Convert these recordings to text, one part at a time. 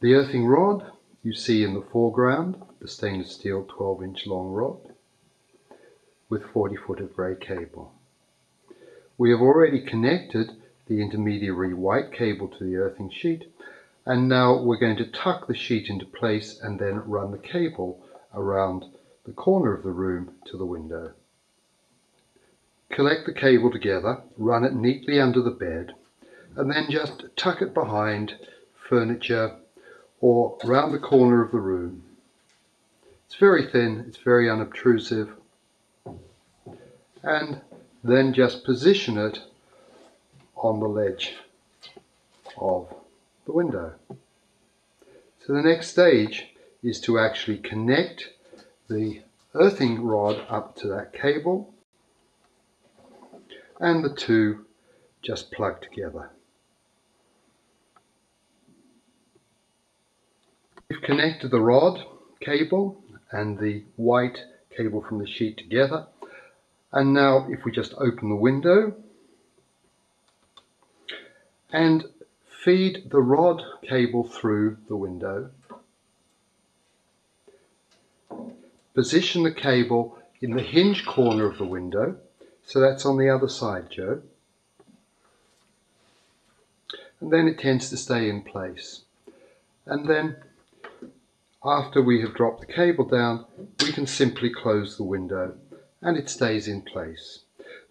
The earthing rod you see in the foreground, the stainless steel 12-inch long rod with 40 foot of grey cable. We have already connected the intermediary white cable to the earthing sheet, and now we're going to tuck the sheet into place and then run the cable around the corner of the room to the window. Collect the cable together, run it neatly under the bed, and then just tuck it behind furniture or round the corner of the room. It's very thin, it's very unobtrusive, and then just position it on the ledge of the window. So the next stage is to actually connect the earthing rod up to that cable, and the two just plug together. We've connected the rod cable and the white cable from the sheet together, and now if we just open the window and feed the rod cable through the window, position the cable in the hinge corner of the window, so that's on the other side, Joe, and then it tends to stay in place. And then after we have dropped the cable down, we can simply close the window and it stays in place.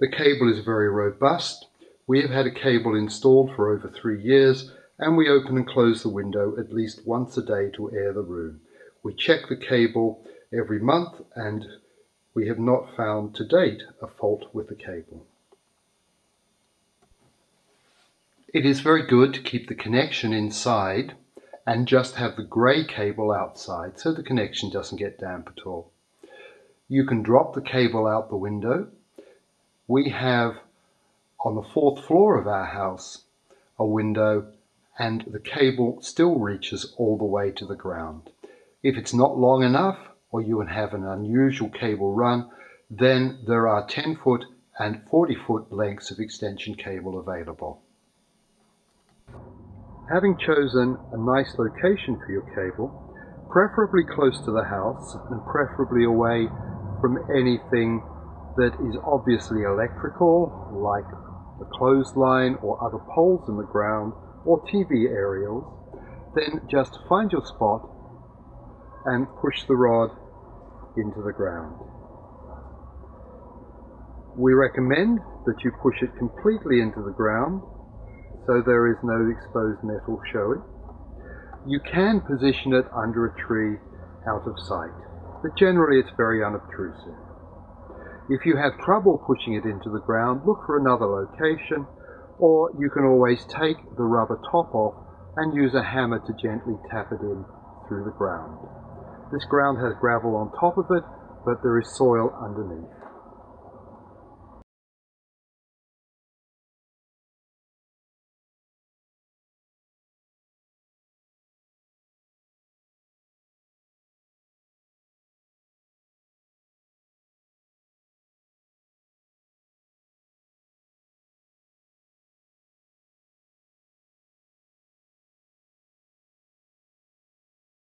The cable is very robust. We have had a cable installed for over 3 years, and we open and close the window at least once a day to air the room. We check the cable every month, and we have not found to date a fault with the cable. It is very good to keep the connection inside and just have the grey cable outside so the connection doesn't get damp at all. You can drop the cable out the window. We have on the 4th floor of our house a window, and the cable still reaches all the way to the ground. If it's not long enough, or you have an unusual cable run, then there are 10 foot and 40 foot lengths of extension cable available. Having chosen a nice location for your cable, preferably close to the house and preferably away from anything that is obviously electrical, like the clothesline or other poles in the ground or TV aerials, then just find your spot and push the rod into the ground. We recommend that you push it completely into the ground so there is no exposed metal showing. You can position it under a tree out of sight, but generally it's very unobtrusive. If you have trouble pushing it into the ground, look for another location, or you can always take the rubber top off and use a hammer to gently tap it in through the ground. This ground has gravel on top of it, but there is soil underneath.